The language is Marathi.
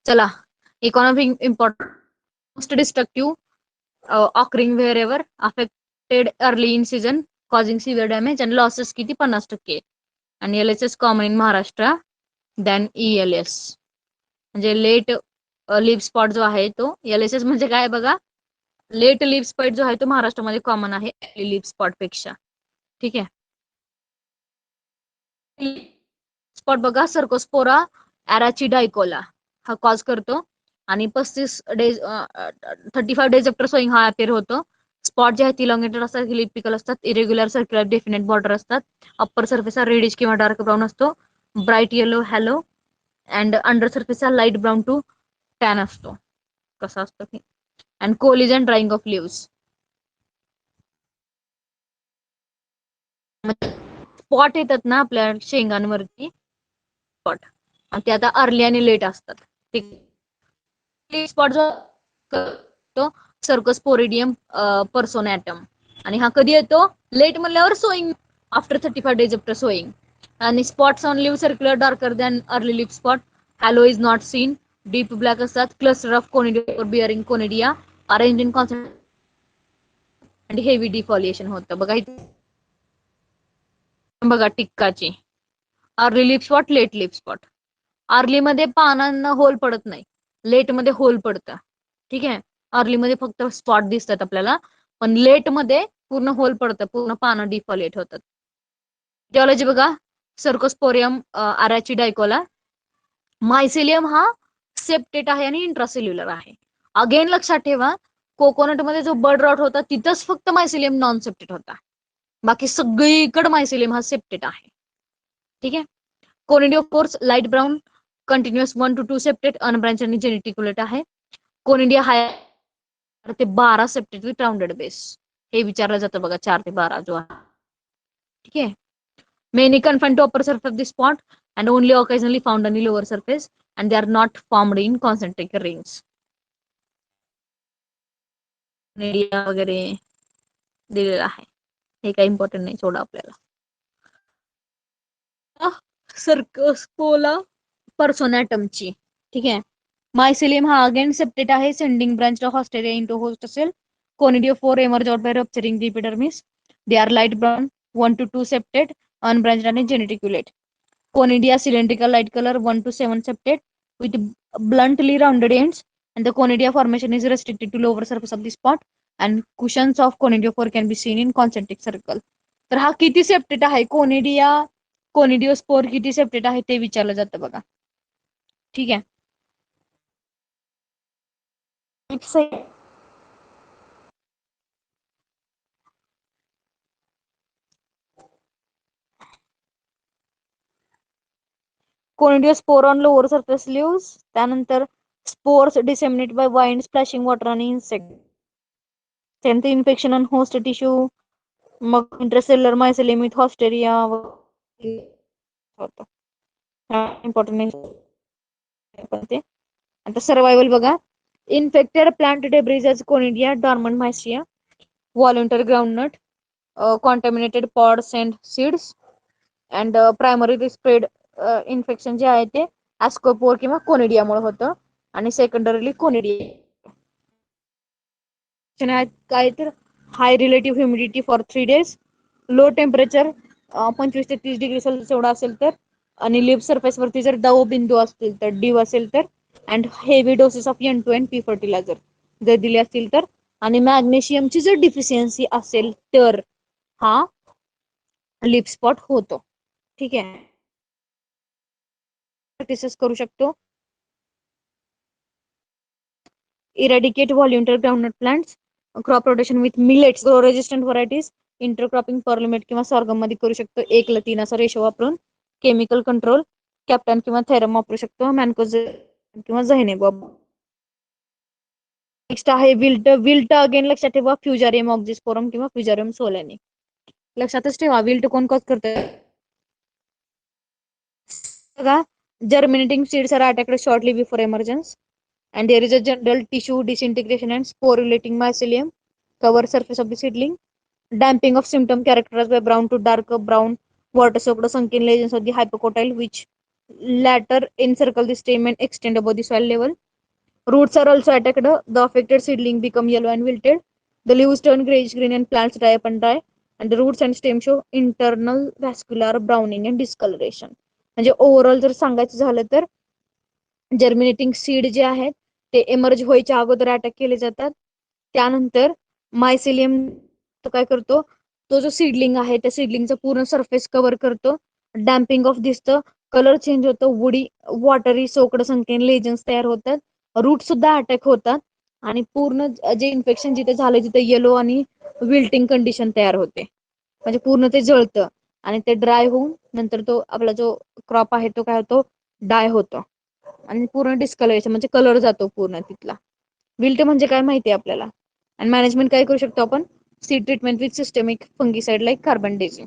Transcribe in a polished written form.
चला, economic important most destructive occurring where affected early in season causing severe damage and losses किती 50%. आणि LHS common in Maharashtra than ELS. म्हणजे लेट लिप स्पॉट जो आहे तो LHS म्हणजे काय बघा, लेट लिप स्पॉट जो आहे तो महाराष्ट्रामध्ये कॉमन आहे लिप स्पॉट पेक्षा. ठीक आहे. स्पॉट बघा, सर्कोस्पोरा अॅराचिडायकोला हा कॉज करतो आणि 35 डेज 35 डेज आफ्टर सोईंग हा अपेअर होतो. स्पॉट जे आहेत इलॉंगेटेड असतात, इलिप्टिकल असतात, इरेग्युलर सर्क्युलर डेफिनेट बॉर्डर असतात. अप्पर सर्फेस हा रेडिश किंवा डार्क ब्राऊन असतो, bright yellow hello, and under surface हा लाईट ब्राऊन टू टॅन असतो. कसा असतो की and Coolidge and drawing of lives. Spot येतात ना आपल्या शेंगांवरती स्पॉट, ते आता अर्ली आणि लेट असतात. स्पॉट जो तो सर्कोस्पोरिडियम पर्सोनॅटम, आणि हा कधी येतो लेट म्हणल्यावर sowing after 35 days after sowing. आणि spots on leaf circular darker than early leaf spot, halo is not seen, deep black असतात, cluster of conidia bearing conidia arrange in concentrate आणि हेवी डिफॉलिएशन होतं. बघा इथे बघा टिक्काची early leaf spot, late leaf spot. Early मध्ये पानांना होल पडत नाही, लेट मध्ये होल पडतं. ठीक आहे. अर्ली मध्ये फक्त स्पॉट दिसतात आपल्याला, पण लेट मध्ये पूर्ण होल पडतं, पूर्ण पानं डिफॉलिएट होतात. टिओलॉजी बघा, सर्कोस्पोरियम अॅराचिडायकोला. मायसिलियम हा सेप्टेट आहे आणि इंट्रासेल्युलर आहे. अगेन लक्षात ठेवा, कोकोनट मध्ये जो बर्ड रॉट होता तिथंच फक्त मायसिलियम नॉन सेप्टेट होता, बाकी सगळीकडे मायसिलियम हा सेप्टेट आहे. ठीक आहे. Conidiophores light brown continuous 1 to 2 septate unbranch आणि जेनेटिक्युलेट आहे. कोनिडिया हाय ते 12 सेप्टेट विथ राउंडेड बेस. हे विचारलं जातं बघा, 4 ते 12 जो आहे. ठीक आहे. Many confined to upper surface of the spot and only occasionally found on the lower surface and they are not formed in concentric rings. Media वगैरे दिलेला आहे, हे काही इम्पॉर्टंट नाही, सोडा आपल्याला. सर्कोस्पोला पर्सोनॅटमची. ठीक आहे. मायसिलियम हा अगेन सेप्टेट आहे, sending branch haustoria into host cell. Conidiophore emerge out by rupturing the epidermis. They are light brown 1 to 2 septate unbranched आणि geniculate. Conidia cylindrical light color 1 to 7 septate with bluntly rounded ends, and the conidia formation is restricted to lower surface of the spot and cushions of conidiophore can be seen in concentric circle. तर हा किती सेप्टेट आहे, कोनिडिया कोनिडिओस्पोर किती सेप्टेट आहे ते विचारलं जातं बघा. ठीक आहे. Conidiospore on lower surface leaves, त्यानंतर spores disseminate by wind splashing water आणि इन्सेक्ट. त्यांचं इन्फेक्शन ऑन होस्ट टिश्यू, मग इंटरसेल्युलर मायसिलियम विथ हॉस्टेरिया होतं. इम्पॉर्टंट नाही. आता सर्वायवल बघा, infected plant debris as conidia dormant mycelia, volunteer groundnut, contaminated pods and seeds, and primary spread infection जे आहे ते ॲस्कोपोर किंवा कोनिडियामुळे होतं आणि सेकंडरीली कोनिडिया. काय तर high relative humidity for 3 days, low temperature 25 ते 30 डिग्री सेल्सिअस एवढा असेल तर, आणि लिप सरफेस वरती जर दव बिंदू असतील तर डीव असेल तर, and heavy doses of N2 and P fertiliser जर दिले असतील तर, आणि मॅग्नेशियमची जर डिफिशियन्सी असेल तर हा लिप स्पॉट होतो. ठीक आहे. प्रॅक्टिसेस करू शकतो. Eradicate volunteer groundnut plants, crop rotation with millets resistant varieties, intercropping pearl millet किंवा सॉर्गम मध्ये करू शकतो 1:3 असा रेशो वापरून. केमिकल कंट्रोल कॅप्टन किंवा थेरम वापरू शकतो, मॅनकोज किंवा झैनेबॉब. नेक्स्ट आहे विल्ट. विल्ट अगेन लक्षात ठेवा, फ्युजारियम ऑक्झिस्पोरम किंवा फ्युजारियम सोलॅनी. लक्षातच ठेवा विल्ट कोण कॉज करते बघा. Germinating seeds are attacked shortly before emergence and there is a general tissue disintegration and sporulating mycelium cover surface of the seedling. Damping of symptom characterized by brown to dark brown water soaked sunken lesions of the hypocotyle which latter encircle the stem and extend above the soil level. Roots are also attacked. The affected seedling become yellow and wilted. The leaves turn grayish green and plants dry up and dry. And the roots and stem show internal vascular browning and discoloration. म्हणजे ओव्हरऑल जर सांगायचं झालं तर जर्मिनेटिंग सीड जे आहेत ते एमर्ज व्हायच्या अगोदर अटॅक केले जातात. त्यानंतर मायसिलियम काय करतो, तो जो सीडलिंग आहे त्या सीडलिंगचा पूर्ण सरफेस कव्हर करतो. डॅम्पिंग ऑफ दिसतं, कलर चेंज होतो, वुडी वॉटरी सोकड संख्येन लेजन्स तयार होतात, रूट सुद्धा अटॅक होतात आणि पूर्ण जे इन्फेक्शन जिथे झालं तिथे येलो आणि विल्टिंग कंडिशन तयार होते. म्हणजे पूर्ण ते जळतं आणि ते ड्राय होऊन नंतर तो आपला जो क्रॉप आहे तो काय होतो, डाय होतो आणि पूर्ण डिस्कलरेशन म्हणजे कलर जातो पूर्ण तिथला. विल्ट म्हणजे काय माहिती आहे आपल्याला. आणि मॅनेजमेंट काय करू शकतो आपण, seed treatment with systemic fungicide like carbon डेझिम.